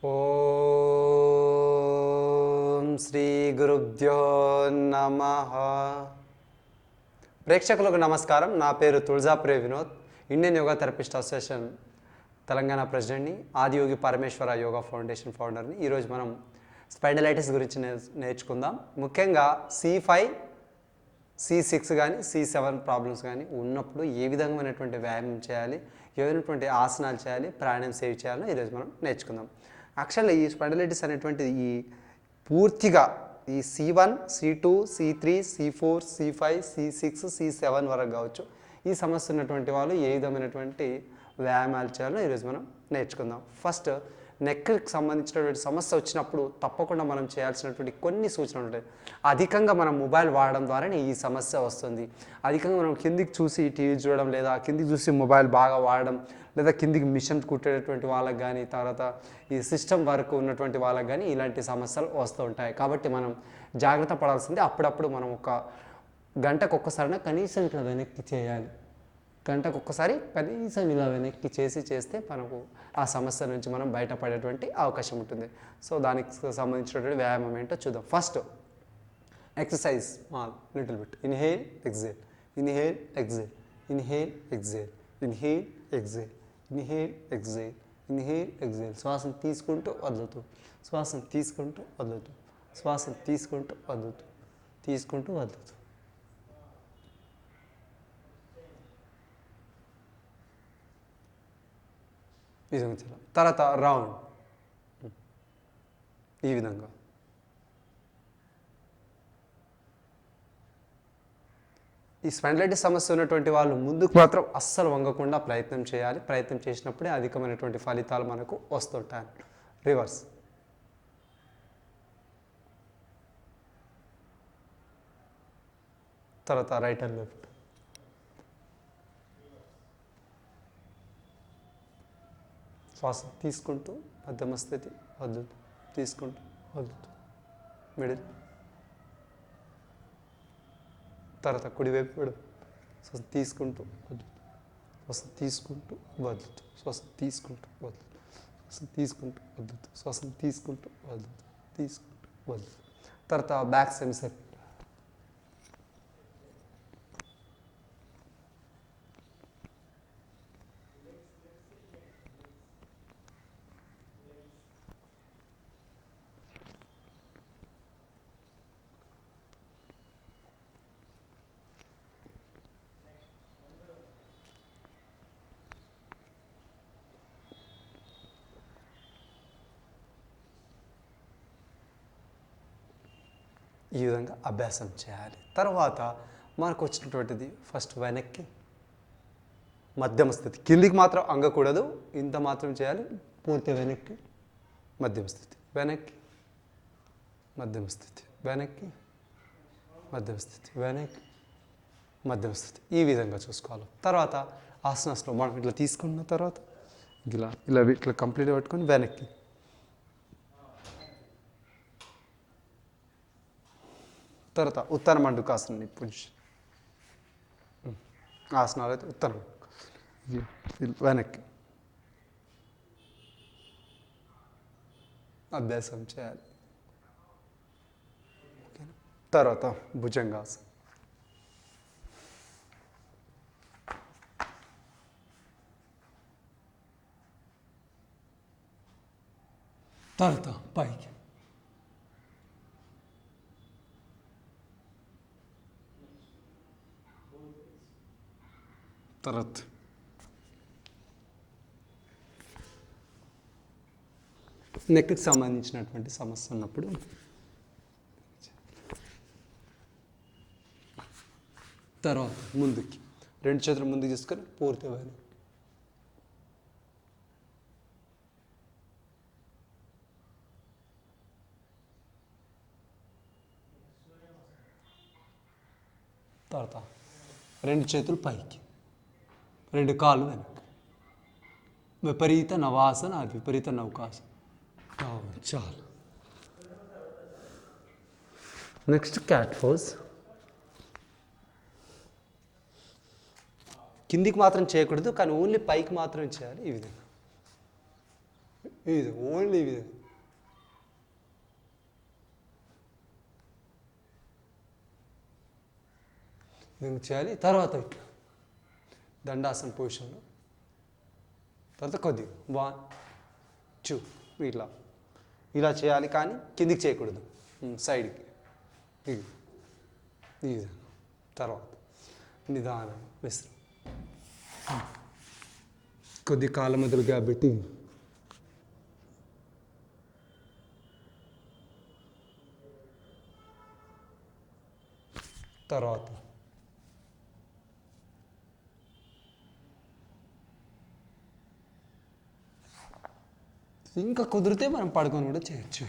ఓం శ్రీ గురుభ్యో నమః. ప్రేక్షకులకు నమస్కారం. నా పేరు Tulajapuri Vinod, Indian yoga therapist association Telangana ప్రెసిడెంట్ని, ఆదియోగి పరమేశ్వర యోగా ఫౌండేషన్ ఫౌండర్ని. ఈరోజు మనం స్పైండలైటిస్ గురించి నేర్చుకుందాం. ముఖ్యంగా C5, C6 కానీ C7 ప్రాబ్లమ్స్ కానీ ఉన్నప్పుడు ఏ విధమైనటువంటి వ్యాయామం చేయాలి, ఏ విధమైనటువంటి ఆసనాలు చేయాలి, ప్రాణాయామం సేవ్ చేయాలో ఈరోజు మనం నేర్చుకుందాం. యాక్చువల్లీ ఈ స్పైండలైటిస్ అనేటువంటిది పూర్తిగా ఈ C1, C2, C3, C4, C5, C6, C7 వరకు కావచ్చు. ఈ సమస్య ఉన్నటువంటి వాళ్ళు ఏ విధమైనటువంటి వ్యాయామాలు చేయాలో ఈరోజు మనం నేర్చుకుందాం. ఫస్ట్, నెక్కి సంబంధించినటువంటి సమస్య వచ్చినప్పుడు తప్పకుండా మనం చేయాల్సినటువంటి కొన్ని సూచనలు ఉంటాయి. అధికంగా మనం మొబైల్ వాడడం ద్వారానే ఈ సమస్య వస్తుంది. అధికంగా మనం కిందికి చూసి టీవీ చూడడం, లేదా కిందికి చూసి మొబైల్ బాగా వాడడం, లేదా కిందికి మిషన్ కుట్టేటటువంటి వాళ్ళకి కానీ, తర్వాత ఈ సిస్టమ్ వర్క్ ఉన్నటువంటి వాళ్ళకి కానీ ఇలాంటి సమస్యలు వస్తూ ఉంటాయి. కాబట్టి మనం జాగ్రత్త పడాల్సింది. అప్పుడప్పుడు మనం ఒక గంటకు ఒక్కసారైనా కనీసం ఇట్లా వెనక్కి చేయాలి. గంటకు ఒక్కసారి కనీసం ఇలా వెనక్కి చేస్తే మనకు ఆ సమస్య నుంచి మనం బయటపడేటువంటి అవకాశం ఉంటుంది. సో దానికి సంబంధించినటువంటి వ్యాయామం ఏంటో చూద్దాం. First, exercise small little bit. Inhale, exhale, inhale, exhale, inhale, exhale, inhale, exhale, inhale, exhale, inhale, exhale. శ్వాసను తీసుకుంటూ వదులుతూ, శ్వాసను తీసుకుంటూ వదులుతూ, శ్వాసను తీసుకుంటూ వదులుతూ, తీసుకుంటూ వదులుతూ. ఈ విధంగా చేయాలి. తర్వాత రౌండ్ ఈ విధంగా. ఈ స్పాండిలైటిస్ సమస్య ఉన్నటువంటి వాళ్ళు ముందుకు మాత్రం అస్సలు వంగకుండా ప్రయత్నం చేయాలి. ప్రయత్నం చేసినప్పుడే అధికమైనటువంటి ఫలితాలు మనకు వస్తుంటాయి. రివర్స్. తర్వాత రైట్ అండ్ లెఫ్ట్. శ్వాస తీసుకుంటూ మధ్యమ స్థితి వదులుతూ, తీసుకుంటూ వదులుతూ, మిడిల్. తర్వాత కుడివైపు కూడా శ్వాస తీసుకుంటూ వదులుతూ, శ్వాస తీసుకుంటూ వదులుతూ, శ్వాస తీసుకుంటూ వదులుతూ, శ్వాస తీసుకుంటూ వదులుతూ, శ్వాస తీసుకుంటూ వదులుతూ, తీసుకుంటూ వదులుతూ. తర్వాత బ్యాక్ సెమీ సర్కిల్. ఈ విధంగా అభ్యాసం చేయాలి. తర్వాత మనకు వచ్చినటువంటిది ఫస్ట్ వెనక్కి, మధ్యమ స్థితి. కిందికి మాత్రం అంగకూడదు, ఇంత మాత్రం చేయాలి. పూర్తి వెనక్కి, మధ్యమ స్థితి, వెనక్కి, మధ్యమ స్థితి, వెనక్కి, మధ్యమ స్థితి, వెనక్కి, మధ్యమ స్థితి. ఈ విధంగా చూసుకోవాలి. తర్వాత ఆసనాస్లో మనం ఇట్లా తీసుకున్న తర్వాత ఇలా ఇలా ఇట్లా కంప్లీట్గా పట్టుకొని వెనక్కి. తర్వాత ఉత్తర మండుకాసనం పొజిషన్. ఆసనాలు అయితే ఉత్తర వెనక్కి అభ్యాసం చేయాలి. ఓకేనా? తర్వాత భుజంగాసనం. తర్వాత పైకి. తర్వాత నెక్కి సంబంధించినటువంటి సమస్య ఉన్నప్పుడు తర్వాత ముందుకి రెండు చేతులు ముందుకు తీసుకొని పూర్తి వెనక్కి. తర్వాత రెండు చేతులు పైకి, రెండు కాళ్ళు వెనక్కి. విపరీత నవాసన, అది విపరీత నౌకాసన. చాలు. Next cat pose. కిందికి మాత్రం చేయకూడదు, కానీ ఓన్లీ పైకి మాత్రం చేయాలి. ఈ విధంగా ఈ విధంగా ఓన్లీ ఈ విధంగా విధంగా చేయాలి. తర్వాత ఇట్లా దండాసన పొజిషన్లో, తర్వాత కొద్దిగా 1 2 ఇట్లా ఇలా చేయాలి, కానీ కిందికి చేయకూడదు, సైడ్కి ఈ విధంగా. తర్వాత నిదానం విశ్రం, కొద్ది కాళ్ళ మధ్యలో గ్యాప్ పెట్టి తర్వాత ఇంకా కుదిరితే మనం పడుకొని కూడా చేయొచ్చు.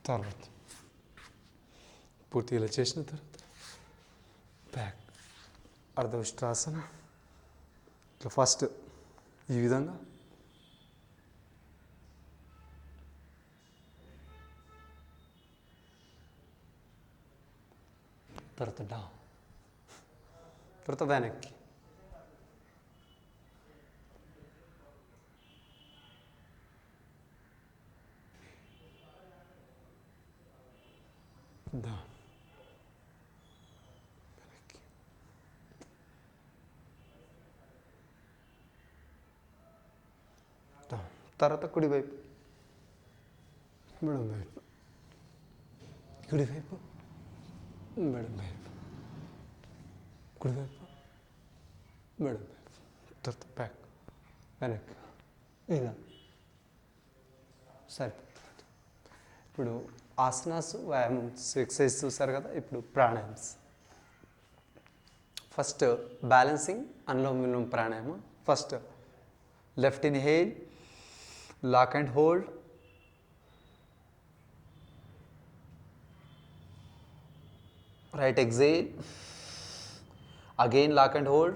తర్వాత పూర్తి ఇలా చేసిన తర్వాత బ్యాక్ అర్ధవిష్టాసన. ఇట్లా ఫస్ట్ ఈ విధంగా, తర్వాత డౌన్, తర్వాత వెనక్కి, డౌన్, వెనక్కి, డౌన్. తర్వాత కుడివైపు, మెడం వైపు, కుడివైపు, మెడం వైపు, కుడివైపు, మెడం వైపు, తర్వాత బ్యాక్, వెనక్కి, ఇలా సరిపోతుంది. ఇప్పుడు ఆసనాస్, వ్యాయామమ్స్, ఎక్సర్సైజ్ చూసారు కదా. ఇప్పుడు ప్రాణాయామ్స్. ఫస్ట్ బ్యాలెన్సింగ్, అనులోమ విలోమ ప్రాణాయామం. First left inhale, lock and hold, right exhale, again lock and hold,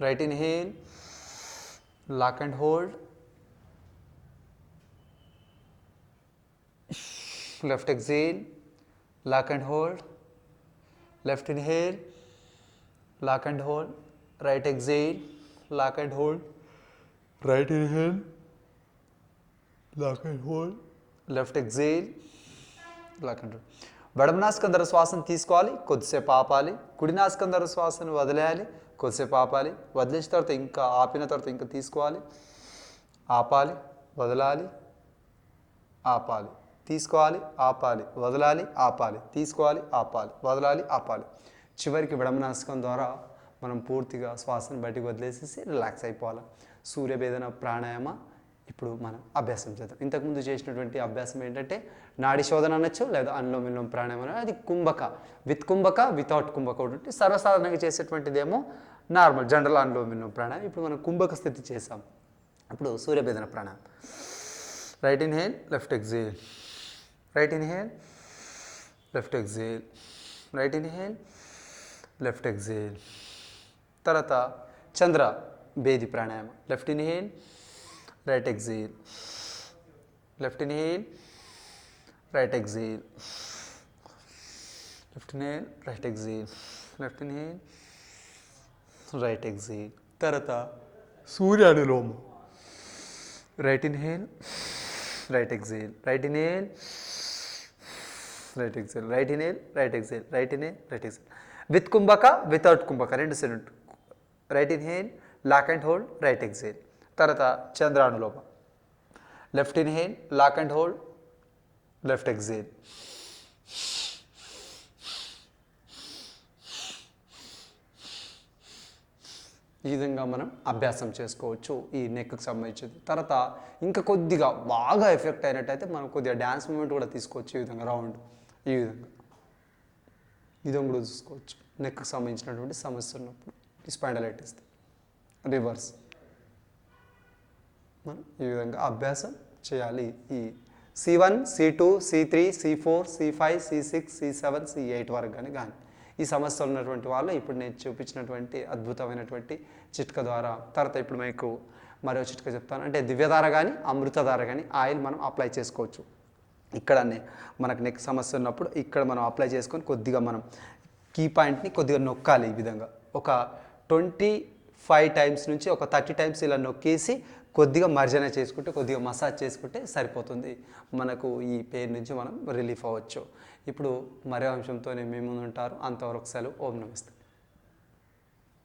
right inhale, lock and hold, left exhale, lock and hold, left inhale, lock and hold, right exhale, lock and hold, right inhale, lock and hold, left exhale, lock and hold. ఎడమ నాసికాంధ్ర శ్వాసను తీసుకోవాలి, కొద్దిసేపు ఆపాలి. కుడి నాసికాంధ్ర శ్వాసను వదిలేయాలి, కొద్దిసేపు ఆపాలి. వదిలేసిన తర్వాత ఇంకా ఆపిన తర్వాత ఇంకా తీసుకోవాలి, ఆపాలి, వదలాలి, ఆపాలి, తీసుకోవాలి, ఆపాలి, వదలాలి, ఆపాలి, తీసుకోవాలి, ఆపాలి, వదలాలి, ఆపాలి. చివరికి ఎడమ నాసికం ద్వారా మనం పూర్తిగా శ్వాసను బయటికి వదిలేసేసి రిలాక్స్ అయిపోవాలి. సూర్యభేదన ప్రాణాయామ ఇప్పుడు మనం అభ్యాసం చేద్దాం. ఇంతకుముందు చేసినటువంటి అభ్యాసం ఏంటంటే నాడి శోధన అనొచ్చు, లేదా అనులోమ విలోమ ప్రాణాయామం. అది కుంభక, విత్ కుంభక, వితౌట్ కుంభక ఒకటి. సర్వసాధారణంగా చేసేటువంటిదేమో నార్మల్ జనరల్ అనులోమ విలోమ ప్రాణాయామం. ఇప్పుడు మనం కుంభక స్థితి చేసాం. ఇప్పుడు సూర్యభేదన ప్రాణాయామం. Right inhale, left exhale, right inhale, left exhale, right inhale, left exhale. తర్వాత చంద్ర భేది ప్రాణాయామం. Left inhale, right exhale, left inhale, right exhale, left inhale, right exhale, left inhale, right exhale. తర్వాత సూర్య అనులోమ. Right inhale, right exhale, right inhale, right exhale, right inhale, right exhale, right inhale, right exhale. With కుంభక, without కుంభక రెండు second. Right inhale, lock and hold, right exhale. తర్వాత చంద్రానులోమ. Left inhale, lock and hold, left exhale. ఈ విధంగా మనం అభ్యాసం చేసుకోవచ్చు ఈ నెక్కి సంబంధించింది. తర్వాత ఇంకా కొద్దిగా బాగా ఎఫెక్ట్ అయినట్టయితే మనం కొద్దిగా డ్యాన్స్ మూమెంట్ కూడా తీసుకోవచ్చు. ఈ విధంగా రౌండ్, ఈ విధంగా కూడా చూసుకోవచ్చు. నెక్కి సంబంధించినటువంటి సమస్య ఉన్నప్పుడు స్పైండలైటిస్ రివర్స్ మనం ఈ విధంగా అభ్యాసం చేయాలి. ఈ C1, C2, C3, C4, C5, C6, C7, C8 వరకు కానీ ఈ సమస్య ఉన్నటువంటి వాళ్ళు ఇప్పుడు నేను చూపించినటువంటి అద్భుతమైనటువంటి చిట్కా ద్వారా తర్వాత ఇప్పుడు మీకు మరో చిట్కా చెప్తాను. అంటే దివ్యధార కానీ అమృతధార కానీ ఆయిల్ మనం అప్లై చేసుకోవచ్చు. ఇక్కడనే మనకు నెక్ సమస్య ఉన్నప్పుడు ఇక్కడ మనం అప్లై చేసుకొని కొద్దిగా మనం కీ పాయింట్ని కొద్దిగా నొక్కాలి. ఈ విధంగా ఒక 25 టైమ్స్ నుంచి ఒక 30 టైమ్స్ ఇలా నొక్కేసి కొద్దిగా మర్జన చేసుకుంటే కొద్దిగా మసాజ్ చేసుకుంటే సరిపోతుంది. మనకు ఈ పెయిన్ నుంచి మనం రిలీఫ్ అవ్వచ్చు. ఇప్పుడు మరో అంశంతో మీ ముందు ఉంటారు. అంతవరకు సెలవు. ఓం నమస్తే.